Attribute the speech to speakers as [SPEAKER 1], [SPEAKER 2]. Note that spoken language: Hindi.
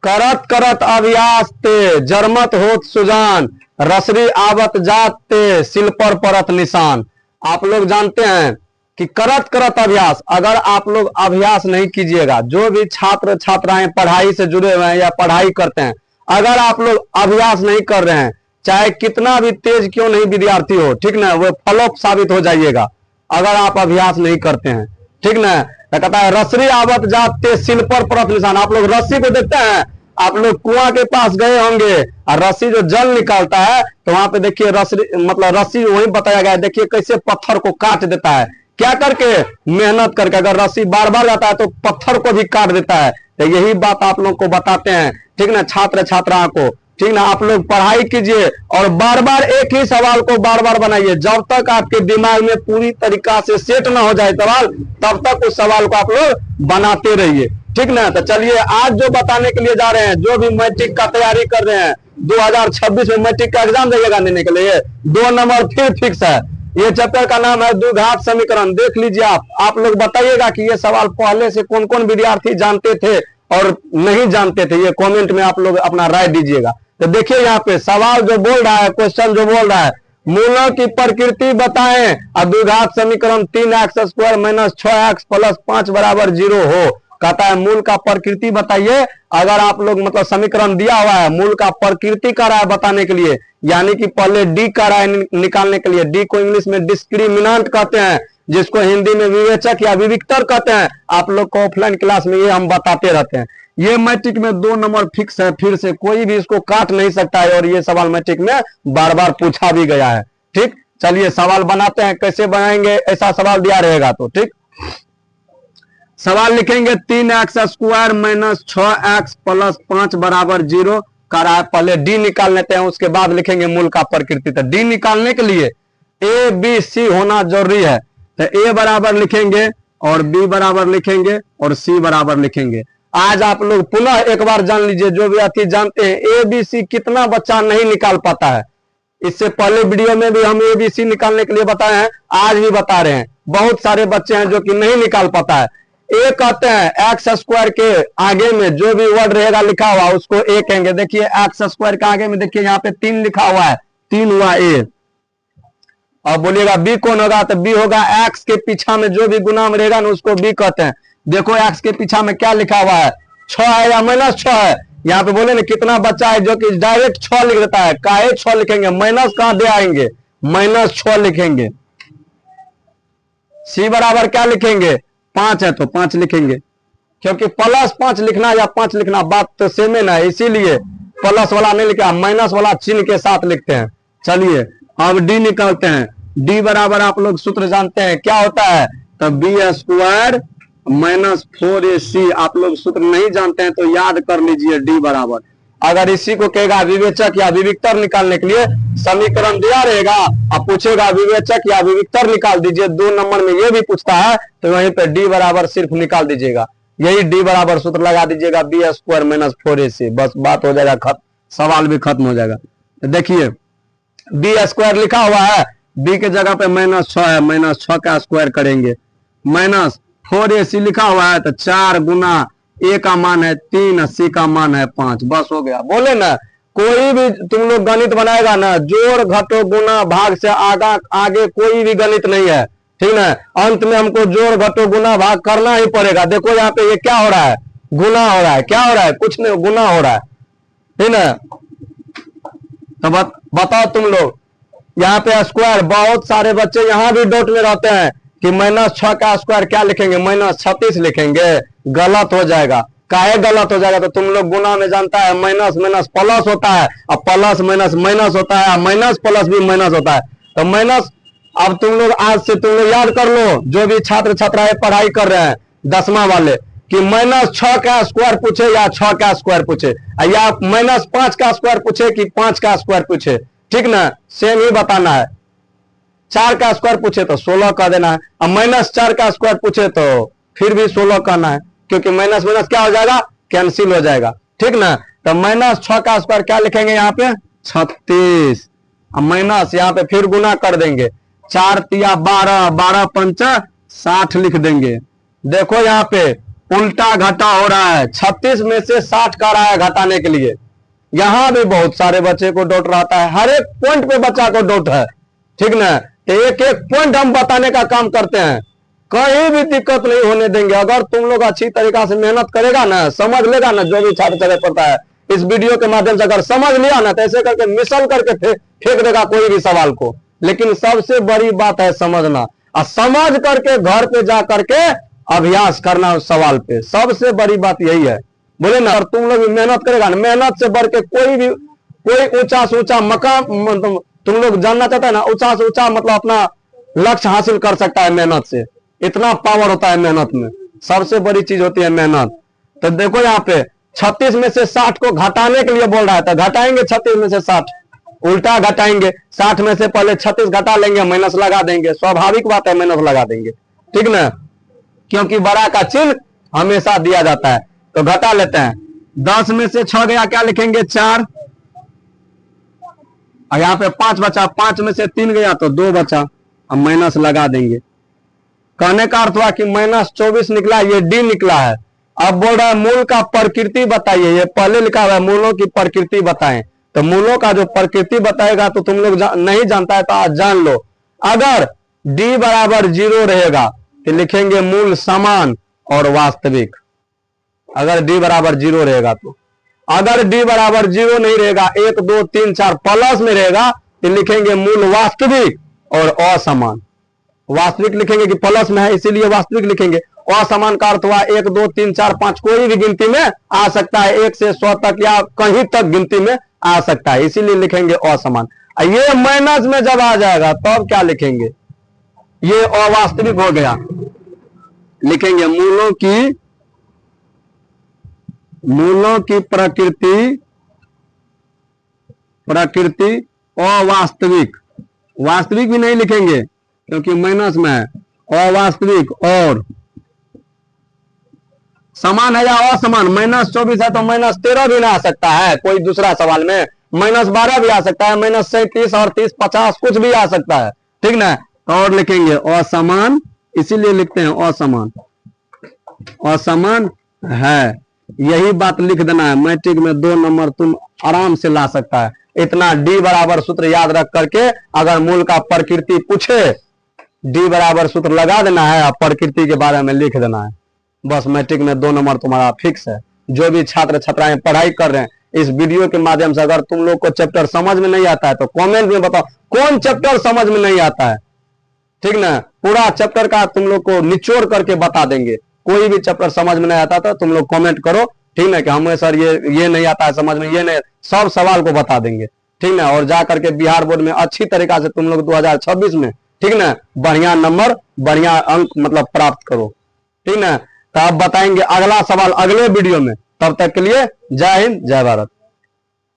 [SPEAKER 1] करत करत अभ्यास ते जरमत होत सुजान, रसरी आवत जात ते सिल पर परत निशान। आप लोग जानते हैं कि करत करत अभ्यास, अगर आप लोग अभ्यास नहीं कीजिएगा, जो भी छात्र छात्राएं पढ़ाई से जुड़े हुए हैं या पढ़ाई करते हैं, अगर आप लोग अभ्यास नहीं कर रहे हैं, चाहे कितना भी तेज क्यों नहीं विद्यार्थी हो, ठीक ना, वो फ्लॉप साबित हो जाइएगा अगर आप अभ्यास नहीं करते हैं, ठीक ना। कहता है रसरी आवत जाते सिल पर परत निशान। आप लोग रस्सी को देखते हैं, आप लोग कुआं के पास गए होंगे और रस्सी जो जल निकालता है तो वहां पे देखिए रस्सी मतलब रस्सी वही बताया गया है, देखिए कैसे पत्थर को काट देता है, क्या करके, मेहनत करके। अगर रस्सी बार बार जाता है तो पत्थर को भी काट देता है। तो यही बात आप लोग को बताते हैं, ठीक ना, छात्र छात्राओं को, ठीक ना। आप लोग पढ़ाई कीजिए और बार बार एक ही सवाल को बार बार बनाइए, जब तक आपके दिमाग में पूरी तरीका से सेट ना हो जाए सवाल, तब तक उस सवाल को आप लोग बनाते रहिए, ठीक ना। तो चलिए आज जो बताने के लिए जा रहे हैं, जो भी मैट्रिक का तैयारी कर रहे हैं, 2026 में मैट्रिक का एग्जाम देगा देने के लिए, 2 नंबर फिर फिक्स है। ये चैप्टर का नाम है द्विघात समीकरण। देख लीजिए, आप लोग बताइएगा कि ये सवाल पहले से कौन कौन विद्यार्थी जानते थे और नहीं जानते थे, ये कमेंट में आप लोग अपना राय दीजिएगा। तो देखिए यहाँ पे सवाल जो बोल रहा है, क्वेश्चन जो बोल रहा है, मूलों की प्रकृति बताएं और द्विघात समीकरण 3x² - 6x + 5 = 0 हो। कहता है मूल का प्रकृति बताइए। अगर आप लोग मतलब समीकरण दिया हुआ है, मूल का प्रकृति का राय बताने के लिए, यानी कि पहले डी का राय निकालने के लिए, डी को इंग्लिश में डिस्क्रिमिनेंट कहते हैं, जिसको हिंदी में विवेचक या विविक्तर कहते हैं। आप लोग को ऑफलाइन क्लास में ये हम बताते रहते हैं। ये मैट्रिक में 2 नंबर फिक्स है, फिर से कोई भी इसको काट नहीं सकता है, और ये सवाल मैट्रिक में बार बार पूछा भी गया है, ठीक। चलिए सवाल बनाते हैं, कैसे बनाएंगे, ऐसा सवाल दिया रहेगा तो, ठीक। सवाल लिखेंगे 3x² - 6x + 5 = 0 का रहा है। पहले डी निकाल लेते हैं, उसके बाद लिखेंगे मूल का प्रकृति। तो डी निकालने के लिए ए बी सी होना जरूरी है। तो ए बराबर लिखेंगे और बी बराबर लिखेंगे और सी बराबर लिखेंगे। आज आप लोग पुनः एक बार जान लीजिए, जो भी अति जानते हैं, ए बी सी कितना बच्चा नहीं निकाल पाता है। इससे पहले वीडियो में भी हम ए बी सी निकालने के लिए बताए हैं, आज भी बता रहे हैं। बहुत सारे बच्चे हैं जो कि नहीं निकाल पाता है। ए कहते हैं x² के आगे में जो भी वर्ड रहेगा लिखा हुआ उसको ए कहेंगे। देखिए x² के आगे में देखिए यहाँ पे 3 लिखा हुआ है, 3 हुआ ए। और बोलिएगा बी कौन होगा, तो बी होगा x के पीछा में जो भी गुना में रहेगा ना उसको बी कहते हैं। देखो x के पीछा में क्या लिखा हुआ है, 6 है या -6 है। यहाँ पे बोले ना कितना बच्चा है जो कि डायरेक्ट 6 लिख देता है। काहे 6 लिखेंगे, माइनस कहां दे आएंगे, -6 लिखेंगे। सी बराबर क्या लिखेंगे, 5 है तो 5 लिखेंगे, क्योंकि +5 लिखना या 5 लिखना बात तो सेम है ना, इसीलिए प्लस वाला नहीं लिखा, माइनस वाला चिन्ह के साथ लिखते हैं। चलिए अब डी निकालते हैं। डी बराबर आप लोग सूत्र जानते हैं क्या होता है, तो b² - 4ac। आप लोग सूत्र नहीं जानते हैं तो याद कर लीजिए। डी बराबर, अगर इसी को कहेगा विवेचक या विविक्तर निकालने के लिए, समीकरण दिया रहेगा अब पूछेगा विवेचक या विविक्तर निकाल दीजिए। 2 नंबर में ये भी पूछता है तो वहीं पे डी बराबर सिर्फ निकाल दीजिएगा। यही डी बराबर सूत्र लगा दीजिएगा, b² - 4ac। बस बात हो जाएगा खत्म, सवाल भी खत्म हो जाएगा। तो देखिए b² लिखा हुआ है, b के जगह पे -6 है, -6 का स्क्वायर करेंगे। -4ac लिखा हुआ है तो 4 गुना ए का मान है 3, सी का मान है 5, बस हो गया। बोले ना कोई भी तुम लोग गणित बनाएगा ना, जोड़ घटो गुना भाग से आगे कोई भी गणित नहीं है, ठीक ना। अंत में हमको जोड़ घटो गुना भाग करना ही पड़ेगा। देखो यहाँ पे ये क्या हो रहा है, गुना हो रहा है, क्या हो रहा है, कुछ नहीं, गुना हो रहा है, ठीक ना। तो बताओ तुम लोग, यहाँ पे स्क्वायर, बहुत सारे बच्चे यहाँ भी डाउट में रहते हैं कि -6 का स्क्वायर क्या लिखेंगे, -36 लिखेंगे। गलत हो जाएगा। काहे गलत हो जाएगा, तो तुम लोग गुना में जानता है माइनस माइनस प्लस होता है, अब प्लस माइनस माइनस होता है, माइनस प्लस भी माइनस होता है। तो माइनस, अब तुम लोग आज से तुम लोग याद कर लो, जो भी छात्र छात्राएं पढ़ाई कर रहे हैं 10वां वाले, कि -6 का स्क्वायर पूछे या 6 का स्क्वायर पूछे, या -5 का स्क्वायर पूछे कि 5 का स्क्वायर पूछे, ठीक ना, सेम ही बताना है। 4 का स्क्वायर पूछे तो 16 कह देना है, अब -4 का स्क्वायर पूछे तो फिर भी 16 कहना है, क्योंकि माइनस माइनस क्या हो जाएगा, कैंसिल हो जाएगा, ठीक ना। तो -6 का स्क्वायर क्या लिखेंगे यहाँ पे, 36। अब माइनस यहाँ पे फिर गुना कर देंगे, 4 तिया 12, 12 पंचा 60 लिख देंगे। देखो यहाँ पे उल्टा घटा हो रहा है। 36 में से 60 का रहा है घटाने के लिए। यहां भी बहुत सारे बच्चे को डाउट रहता है, हर एक पॉइंट पे बच्चा को डाउट है, ठीक ना। तो एक एक पॉइंट हम बताने का काम करते हैं, कहीं भी दिक्कत नहीं होने देंगे। अगर तुम लोग अच्छी तरीका से मेहनत करेगा ना, समझ लेगा ना, जो भी छात्र जगह पड़ता है इस वीडियो के माध्यम से अगर समझ लिया ना, तो ऐसे करके मिसल करके फेंक देगा कोई भी सवाल को। लेकिन सबसे बड़ी बात है समझना, और समझ करके घर पे जा करके अभ्यास करना उस सवाल पे, सबसे बड़ी बात यही है। बोले ना, और तुम लोग मेहनत करेगा ना, मेहनत से बढ़ के कोई ऊंचा से ऊंचा मकाम मतलब तुम लोग जानना चाहता है ना, ऊंचा से ऊंचा मतलब अपना लक्ष्य हासिल कर सकता है मेहनत से। इतना पावर होता है मेहनत में, सबसे बड़ी चीज होती है मेहनत। तो देखो यहाँ पे 36 में से 60 को घटाने के लिए बोल रहा है, तो घटाएंगे 36 में से 60, उल्टा घटाएंगे। 60 में से पहले 36 घटा लेंगे, माइनस लगा देंगे, स्वाभाविक बात है माइनस लगा देंगे, ठीक ना, क्योंकि बड़ा का चिन्ह हमेशा दिया जाता है। तो घटा लेते हैं, 10 में से 6 गया, क्या लिखेंगे 4, और यहाँ पे 5 बचा, 5 में से 3 गया तो 2 बचा, अब माइनस लगा देंगे। कहने का अर्थ हुआ कि -24 निकला, ये डी निकला है। अब बोल रहा है मूल का प्रकृति बताइए, ये पहले लिखा हुआ है मूलों की प्रकृति बताएं। तो मूलों का जो प्रकृति बताएगा तो तुम लोग नहीं जानता है तो आज जान लो। अगर डी बराबर 0 रहेगा तो लिखेंगे मूल समान और वास्तविक। अगर डी बराबर 0 रहेगा तो, अगर डी बराबर 0 नहीं रहेगा, 1 2 3 4 प्लस में रहेगा तो लिखेंगे मूल वास्तविक और असमान। वास्तविक लिखेंगे कि प्लस में है इसीलिए वास्तविक लिखेंगे। असमान का अर्थ हुआ 1 2 3 4 5 कोई भी गिनती में आ सकता है, 1 से 100 तक या कहीं तक गिनती में आ सकता है, इसीलिए लिखेंगे असमान। ये माइनस में जब आ जाएगा तब क्या लिखेंगे, ये अवास्तविक हो गया, लिखेंगे मूलों की प्रकृति अवास्तविक। वास्तविक भी नहीं लिखेंगे क्योंकि माइनस में है, अवास्तविक और समान है या असमान। -24 है तो -13 भी ना आ सकता है, कोई दूसरा सवाल में -12 भी आ सकता है, -37 और 30 50 कुछ भी आ सकता है, ठीक ना। और लिखेंगे असमान, इसीलिए लिखते हैं असमान, असमान है, यही बात लिख देना है। मैट्रिक में 2 नंबर तुम आराम से ला सकता है। इतना डी बराबर सूत्र याद रख करके अगर मूल का प्रकृति पूछे, डी बराबर सूत्र लगा देना है और प्रकृति के बारे में लिख देना है, बस मैट्रिक में 2 नंबर तुम्हारा फिक्स है। जो भी छात्र छात्राएं पढ़ाई कर रहे हैं, इस वीडियो के माध्यम से अगर तुम लोग को चैप्टर समझ में नहीं आता है तो कमेंट में बताओ कौन चैप्टर समझ में नहीं आता है, ठीक ना। पूरा चैप्टर का तुम लोग को निचोड़ करके बता देंगे। कोई भी चैप्टर समझ में नहीं आता तो तुम लोग कमेंट करो, ठीक ना, कि हमें सर ये नहीं आता है समझ में, ये नहीं, सब सवाल को बता देंगे, ठीक ना। और जा करके बिहार बोर्ड में अच्छी तरीका से तुम लोग 2026 में, ठीक ना, बढ़िया नंबर बढ़िया अंक मतलब प्राप्त करो, ठीक ना। तो अब बताएंगे अगला सवाल अगले वीडियो में, तब तक के लिए जय हिंद जय भारत।